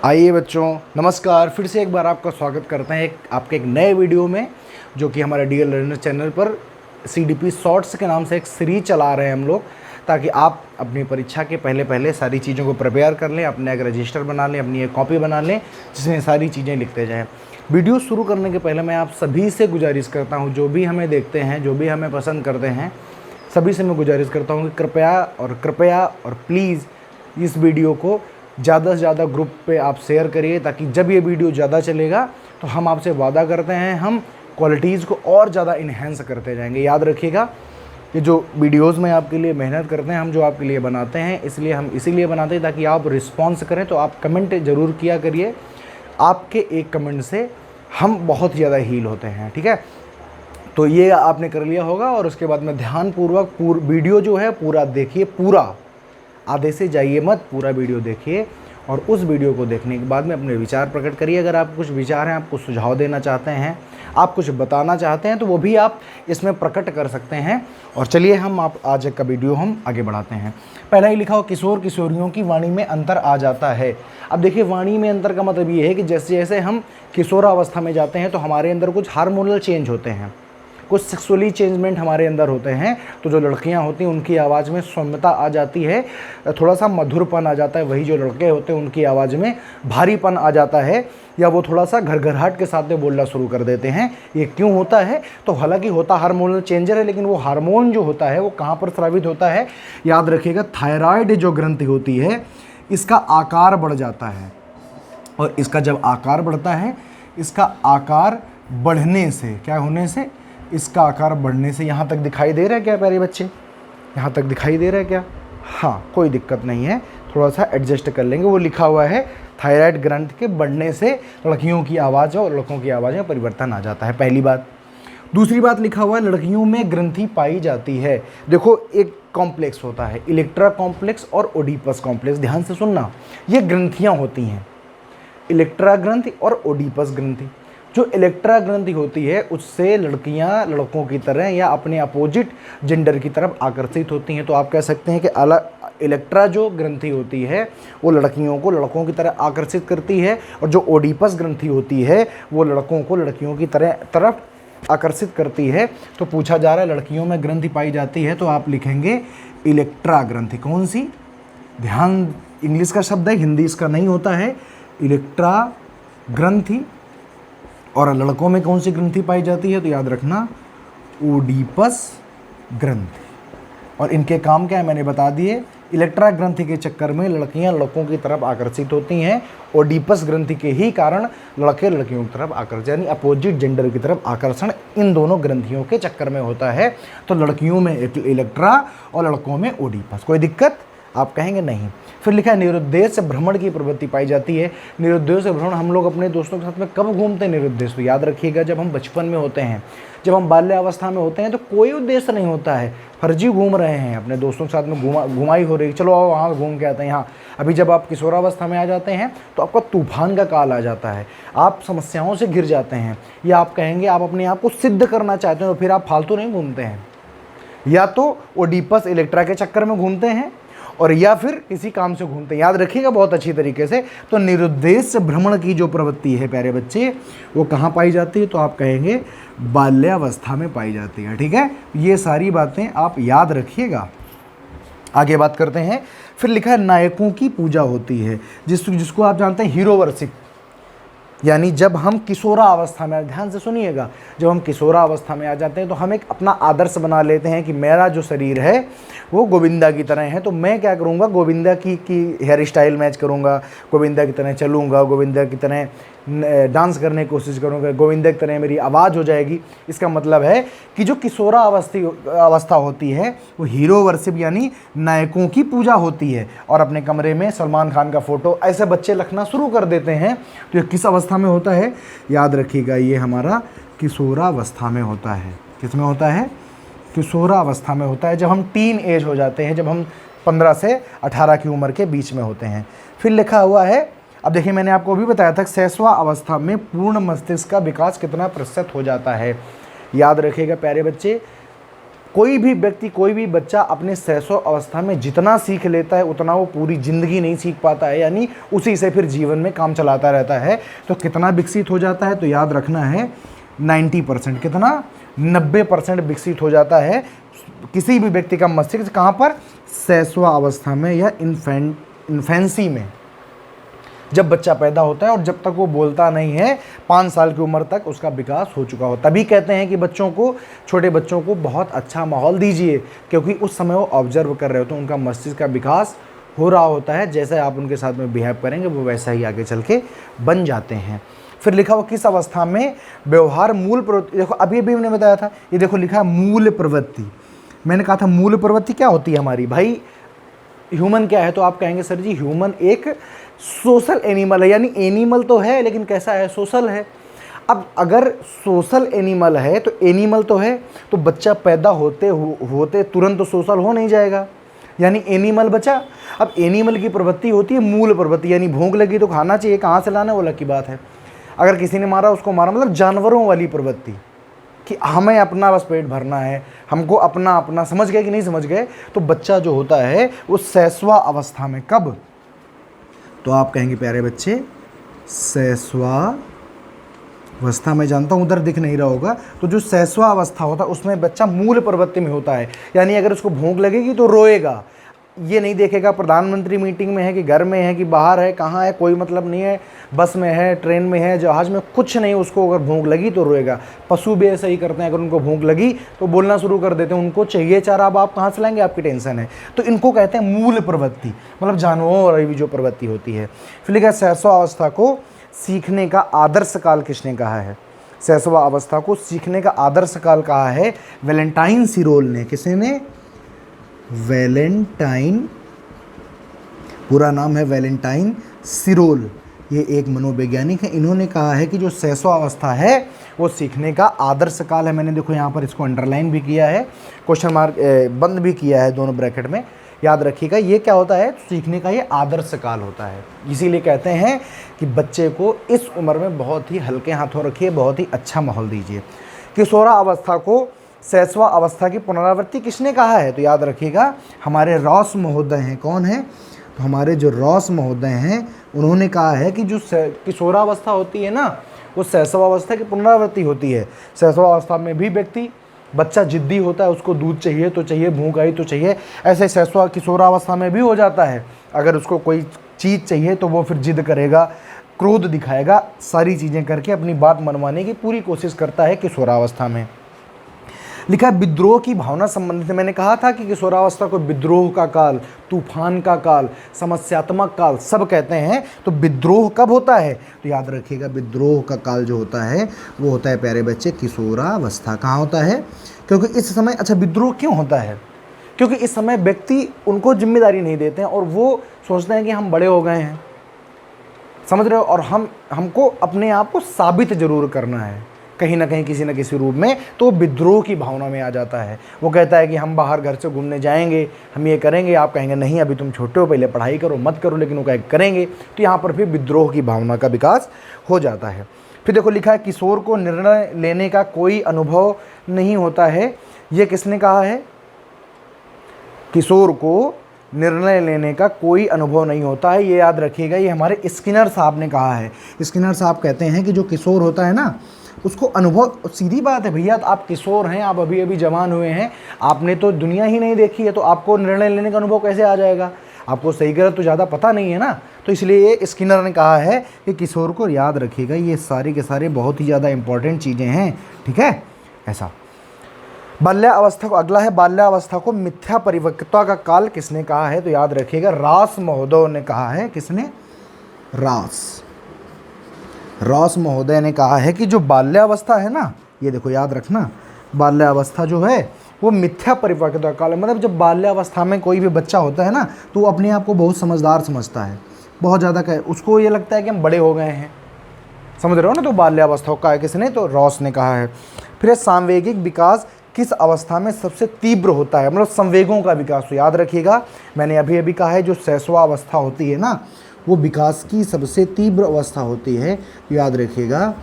आइए बच्चों, नमस्कार। फिर से एक बार आपका स्वागत करते हैं आपके एक नए वीडियो में, जो कि हमारे डीएल लर्नर चैनल पर सीडीपी शॉर्ट्स के नाम से एक सीरीज चला रहे हैं हम लोग, ताकि आप अपनी परीक्षा के पहले सारी चीज़ों को प्रिपेयर कर लें, अपने एक रजिस्टर बना लें, अपनी एक कॉपी बना लें जिसमें सारी चीज़ें लिखते जाएँ। वीडियो शुरू करने के पहले मैं आप सभी से गुजारिश करता हूँ, जो भी हमें देखते हैं, जो भी हमें पसंद करते हैं, सभी से मैं गुजारिश करता हूँ कि कृपया और प्लीज़ इस वीडियो को ज़्यादा से ज़्यादा ग्रुप पे आप शेयर करिए, ताकि जब ये वीडियो ज़्यादा चलेगा तो हम आपसे वादा करते हैं हम क्वालिटीज़ को और ज़्यादा इन्हेंस करते जाएंगे। याद रखिएगा कि जो वीडियोज़ में आपके लिए मेहनत करते हैं, हम जो आपके लिए बनाते हैं, इसीलिए बनाते हैं ताकि आप रिस्पॉन्स करें। तो आप कमेंट ज़रूर किया करिए, आपके एक कमेंट से हम बहुत ज़्यादा हील होते हैं। ठीक है, तो ये आपने कर लिया होगा। और उसके बाद में ध्यानपूर्वक वीडियो जो है पूरा देखिए, पूरा आधे से जाइए मत, पूरा वीडियो देखिए। और उस वीडियो को देखने के बाद में अपने विचार प्रकट करिए। अगर आप कुछ विचार हैं, आप कुछ सुझाव देना चाहते हैं, आप कुछ बताना चाहते हैं, तो वो भी आप इसमें प्रकट कर सकते हैं। और चलिए हम आज का वीडियो हम आगे बढ़ाते हैं। पहला ही लिखा हो, किशोर किशोरियों की वाणी में अंतर आ जाता है। अब देखिए, वाणी में अंतर का मतलब ये है कि जैसे जैसे हम किशोरावस्था में जाते हैं तो हमारे अंदर कुछ हार्मोनल चेंज होते हैं, कुछ सेक्सुअली चेंजमेंट हमारे अंदर होते हैं। तो जो लड़कियां होती हैं उनकी आवाज़ में सौम्यता आ जाती है, थोड़ा सा मधुरपन आ जाता है। वही जो लड़के होते हैं उनकी आवाज़ में भारीपन आ जाता है, या वो थोड़ा सा घरघराहट के साथ में बोलना शुरू कर देते हैं। ये क्यों होता है? तो हालांकि होता हार्मोनल चेंजर है, लेकिन वो हार्मोन जो होता है वो कहाँ पर स्रावित होता है? याद रखिएगा, थायराइड जो ग्रंथि होती है इसका आकार बढ़ जाता है। और इसका जब आकार बढ़ता है, इसका आकार बढ़ने से क्या होने से? इसका आकार बढ़ने से। यहाँ तक दिखाई दे रहा है क्या प्यारे बच्चे? यहाँ तक दिखाई दे रहा है क्या? हाँ, कोई दिक्कत नहीं है, थोड़ा सा एडजस्ट कर लेंगे। वो लिखा हुआ है थायराइड ग्रंथ के बढ़ने से लड़कियों की आवाज़ और लड़कों की आवाज़ में परिवर्तन आ जाता है, पहली बात। दूसरी बात लिखा हुआ है, लड़कियों में ग्रंथि पाई जाती है। देखो, एक कॉम्प्लेक्स होता है इलेक्ट्रा कॉम्प्लेक्स और ओडिपस कॉम्प्लेक्स। ध्यान से सुनना, ये ग्रंथियाँ होती हैं, इलेक्ट्रा ग्रंथि और ओडिपस ग्रंथि। जो इलेक्ट्रा ग्रंथि होती है उससे लड़कियां लड़कों की तरह या अपने अपोजिट जेंडर की तरफ आकर्षित होती हैं। तो आप कह सकते हैं कि इलेक्ट्रा जो ग्रंथि होती है वो लड़कियों को लड़कों की तरह आकर्षित करती है, और जो ओडिपस ग्रंथि होती है वो लड़कों को लड़कियों की तरफ आकर्षित करती है। तो पूछा जा रहा है लड़कियों में ग्रंथि पाई जाती है, तो आप लिखेंगे इलेक्ट्रा ग्रंथि। कौन सी? ध्यान, इंग्लिश का शब्द है, हिंदी इसका नहीं होता है। इलेक्ट्रा ग्रंथि। और लड़कों में कौन सी ग्रंथि पाई जाती है? तो याद रखना, ओडिपस ग्रंथि। और इनके काम क्या है मैंने बता दिए। इलेक्ट्रा ग्रंथि के चक्कर में लड़कियां लड़कों की तरफ आकर्षित होती हैं, ओडिपस ग्रंथि के ही कारण लड़के लड़कियों की तरफ आकर्षण, यानी अपोजिट जेंडर की तरफ आकर्षण इन दोनों ग्रंथियों के चक्कर में होता है। तो लड़कियों में इलेक्ट्रा और लड़कों में ओडिपस। कोई दिक्कत? आप कहेंगे नहीं। फिर लिखा है, निरुद्देश्य भ्रमण की प्रवृत्ति पाई जाती है। निरुद्देश्य भ्रमण हम लोग अपने दोस्तों के साथ में कब घूमते हैं? निरुद्देश्य तो याद रखिएगा, जब हम बचपन में होते हैं, जब हम बाल्यावस्था में होते हैं, तो कोई उद्देश्य नहीं होता है, फर्जी घूम रहे हैं, अपने दोस्तों के साथ में घुमाई हो रही, चलो आओ वहाँ घूम के आते हैं। यहाँ अभी जब आप किशोरावस्था में आ जाते हैं तो आपका तूफान का काल आ जाता है, आप समस्याओं से घिर जाते हैं, या आप कहेंगे आप अपने आप को सिद्ध करना चाहते हैं, तो फिर आप फालतू नहीं घूमते हैं। या तो ओडिपस इलेक्ट्रा के चक्कर में घूमते हैं, और या फिर किसी काम से घूमते हैं। याद रखिएगा बहुत अच्छी तरीके से। तो निरुद्देश्य भ्रमण की जो प्रवृत्ति है प्यारे बच्चे, वो कहाँ पाई जाती है? तो आप कहेंगे बाल्यावस्था में पाई जाती है। ठीक है, ये सारी बातें आप याद रखिएगा। आगे बात करते हैं। फिर लिखा है, नायकों की पूजा होती है, जिसको आप जानते हैं हीरो वर्शिप। यानी जब हम किशोरावस्था में, ध्यान से सुनिएगा, जब हम किशोरावस्था में आ जाते हैं तो हम एक अपना आदर्श बना लेते हैं कि मेरा जो शरीर है वो गोविंदा की तरह है। तो मैं क्या करूँगा? गोविंदा की हेयर स्टाइल मैच करूँगा, गोविंदा की तरह चलूँगा, गोविंदा की तरह डांस करने की कोशिश करूँगा, गोविंदा की तरह मेरी आवाज़ हो जाएगी। इसका मतलब है कि जो किशोरावस्था होती है वो हीरो वर्शिप यानी नायकों की पूजा होती है। और अपने कमरे में सलमान खान का फ़ोटो ऐसे बच्चे रखना शुरू कर देते हैं। तो ये किस अवस्था में होता है? याद रखिएगा, ये हमारा किशोरावस्था में होता है। किस में होता है? किशोरावस्था में होता है, जब हम टीन एज हो जाते हैं, जब हम 15 से 18 की उम्र के बीच में होते हैं। फिर लिखा हुआ है, अब देखिए मैंने आपको भी बताया था, शैशवा अवस्था में पूर्ण मस्तिष्क का विकास कितना प्रतिशत हो जाता है। याद रखिएगा प्यारे बच्चे, कोई भी व्यक्ति, कोई भी बच्चा अपने शैशव अवस्था में जितना सीख लेता है उतना वो पूरी ज़िंदगी नहीं सीख पाता है, यानी उसी से फिर जीवन में काम चलाता रहता है। तो कितना विकसित हो जाता है, तो याद रखना है 90%। कितना? 90% विकसित हो जाता है किसी भी व्यक्ति का मस्तिष्क। कहाँ पर? शैशवावस्था में या इन्फेंसी में, जब बच्चा पैदा होता है और जब तक वो बोलता नहीं है 5 साल की उम्र तक उसका विकास हो चुका हो। तभी कहते हैं कि बच्चों को, छोटे बच्चों को बहुत अच्छा माहौल दीजिए, क्योंकि उस समय वो ऑब्जर्व कर रहे होते हैं, उनका मस्तिष्क का विकास हो रहा होता है। जैसे आप उनके साथ में बिहेव करेंगे वो वैसा ही आगे चल के बन जाते हैं। फिर लिखा हुआ किस अवस्था में व्यवहार मूल प्रवृत्ति, देखो अभी अभी मैंने बताया था, ये देखो लिखा है मूल प्रवृत्ति। मैंने कहा था मूल प्रवृत्ति क्या होती है हमारी भाई, ह्यूमन क्या है, तो आप कहेंगे सर जी ह्यूमन एक सोशल एनिमल है, यानी एनिमल तो है लेकिन कैसा है, सोशल है। अब अगर सोशल एनिमल है तो एनिमल तो है, तो बच्चा पैदा होते तुरंत तो सोशल हो नहीं जाएगा, यानी एनिमल बचा। अब एनिमल की प्रवृत्ति होती है मूल प्रवृत्ति, यानी भूख लगी तो खाना चाहिए, कहाँ से लाना वो अलग की बात है। अगर किसी ने मारा उसको मारा, मतलब जानवरों वाली प्रवृत्ति कि हमें अपना बस पेट भरना है, हमको अपना अपना, समझ गए कि नहीं समझ गए। तो बच्चा जो होता है उस शैशवा अवस्था में, कब, तो आप कहेंगे प्यारे बच्चे शैशवावस्था में, जानता हूँ उधर दिख नहीं रहा होगा, तो जो शैशवा अवस्था होता है उसमें बच्चा मूल प्रवृत्ति में होता है, यानी अगर उसको भूख लगेगी तो रोएगा, ये नहीं देखेगा प्रधानमंत्री मीटिंग में है कि घर में है कि बाहर है, कहाँ है, कोई मतलब नहीं है, बस में है, ट्रेन में है, जहाज में, कुछ नहीं, उसको अगर भूख लगी तो रोएगा। पशु भी ऐसा ही करते हैं, अगर उनको भूख लगी तो बोलना शुरू कर देते हैं, उनको चाहिए चारा, अब आप कहाँ से लाएंगे, आपकी टेंशन है। तो इनको कहते हैं मूल प्रवृत्ति, मतलब जानवरों वाली जो प्रवृत्ति होती है। फिर लिखा शैशव अवस्था को सीखने का आदर्श काल किसने कहा है, शैशव अवस्था को सीखने का आदर्श काल कहा है वैलेंटाइन सिरोल ने। किसने? वैलेंटाइन, पूरा नाम है वैलेंटाइन सिरोल, ये एक मनोवैज्ञानिक है। इन्होंने कहा है कि जो शैशव अवस्था है वो सीखने का आदर्श काल है। मैंने देखो यहाँ पर इसको अंडरलाइन भी किया है, क्वेश्चन मार्क बंद भी किया है दोनों ब्रैकेट में, याद रखिएगा। ये क्या होता है, सीखने का ये आदर्श काल होता है। इसीलिए कहते हैं कि बच्चे को इस उम्र में बहुत ही हल्के हाथों रखिए, बहुत ही अच्छा माहौल दीजिए। किशोरा अवस्था को शैशवा अवस्था की पुनरावृत्ति किसने कहा है, तो याद रखिएगा हमारे रॉस महोदय हैं। कौन है, तो हमारे जो रॉस महोदय हैं उन्होंने कहा है कि जो किशोरावस्था होती है ना वो शैशवावस्था की पुनरावृत्ति होती है। शैशवावस्था में भी व्यक्ति, बच्चा जिद्दी होता है, उसको दूध चाहिए तो चाहिए, भूख आई तो चाहिए। ऐसे किशोरावस्था में भी हो जाता है, अगर उसको कोई चीज़ चाहिए तो वो फिर जिद करेगा, क्रोध दिखाएगा, सारी चीज़ें करके अपनी बात मनवाने की पूरी कोशिश करता है किशोरावस्था में। लिखा विद्रोह की भावना संबंधित, मैंने कहा था कि किशोरावस्था को विद्रोह का काल, तूफान का काल, समस्यात्मक काल सब कहते हैं। तो विद्रोह कब होता है, तो याद रखिएगा विद्रोह का काल जो होता है वो होता है प्यारे बच्चे किशोरावस्था। कहाँ होता है, क्योंकि इस समय, अच्छा विद्रोह क्यों होता है, क्योंकि इस समय व्यक्ति उनको जिम्मेदारी नहीं देते हैं और वो सोचते हैं कि हम बड़े हो गए हैं, समझ रहे हो, और हमको अपने आप को साबित जरूर करना है कहीं ना कहीं, किसी न किसी रूप में। तो विद्रोह की भावना में आ जाता है। वो कहता है कि हम बाहर घर से घूमने जाएंगे, हम ये करेंगे, आप कहेंगे नहीं अभी तुम छोटे हो, पहले पढ़ाई करो, मत करो, लेकिन वो कहें करेंगे। तो यहाँ पर फिर विद्रोह की भावना का विकास हो जाता है। फिर देखो लिखा है किशोर को निर्णय लेने का कोई अनुभव नहीं होता है। ये किसने कहा है, किशोर को निर्णय लेने का कोई अनुभव नहीं होता है, ये याद रखिएगा, ये हमारे स्किनर साहब ने कहा है। स्किनर साहब कहते हैं कि जो किशोर होता है ना उसको अनुभव, सीधी बात है भैया, आप किशोर हैं, आप अभी अभी जवान हुए हैं, आपने तो दुनिया ही नहीं देखी है, तो आपको निर्णय लेने का अनुभव कैसे आ जाएगा, आपको सही गलत तो ज़्यादा पता नहीं है ना। तो इसलिए ये स्किनर ने कहा है कि किशोर को, याद रखिएगा ये सारे के सारे बहुत ही ज़्यादा इंपॉर्टेंट चीज़ें हैं, ठीक है। ऐसा बाल्यावस्था को, अगला है बाल्यावस्था को मिथ्या परिपक्वता का काल किसने कहा है, तो याद रखिएगा रास महोदय ने कहा है। किसने, रॉस महोदय ने कहा है कि जो बाल्यावस्था है ना, ये देखो याद रखना, बाल्यावस्था जो है वो मिथ्या परिपक्वता काल है। मतलब जब बाल्यावस्था में कोई भी बच्चा होता है ना तो वो अपने आप को बहुत समझदार समझता है, बहुत ज़्यादा उसको ये लगता है कि हम बड़े हो गए हैं, समझ रहे हो ना। तो बाल्यावस्था का है किसने, तो रॉस ने कहा है। फिर सांवेगिक विकास किस अवस्था में सबसे तीव्र होता है, मतलब संवेगों का विकास। तो याद रखिएगा मैंने अभी अभी कहा है जो शैशवावस्था होती है ना वो विकास की सबसे तीव्र अवस्था होती है। याद रखिएगा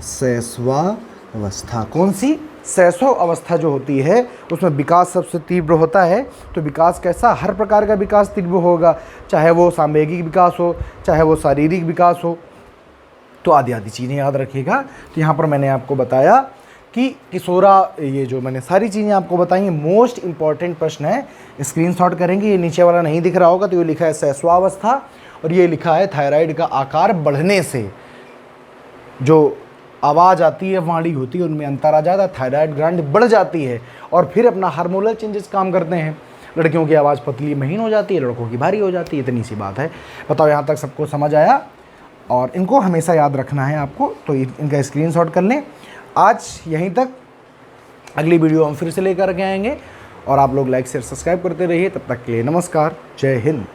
शैशवावस्था, कौन सी, शैशव अवस्था जो होती है उसमें विकास सबसे तीव्र होता है। तो विकास कैसा, हर प्रकार का विकास तीव्र होगा, चाहे वो सामयिक विकास हो, चाहे वो शारीरिक विकास हो, तो आदि आदि चीज़ें याद रखिएगा। तो यहाँ पर मैंने आपको बताया कि किशोरा, ये जो मैंने सारी चीज़ें आपको बताई हैं, मोस्ट इंपॉर्टेंट प्रश्न है, स्क्रीनशॉट करेंगे। ये नीचे वाला नहीं दिख रहा होगा तो ये लिखा है शैशवावस्था, और ये लिखा है थायराइड का आकार बढ़ने से जो आवाज़ आती है, वाणी होती है, उनमें अंतर आ जाता है, थायराइड ग्लैंड बढ़ जाती है और फिर अपना हार्मोनल चेंजेस काम करते हैं। लड़कियों की आवाज़ पतली महीन हो जाती है, लड़कों की भारी हो जाती है, इतनी सी बात है। बताओ यहाँ तक सबको समझ आया? और इनको हमेशा याद रखना है आपको, तो इनका स्क्रीनशॉट कर लें। आज यहीं तक, अगली वीडियो हम फिर से लेकर के आएंगे, और आप लोग लाइक शेयर सब्सक्राइब करते रहिए। तब तक के लिए नमस्कार, जय हिंद।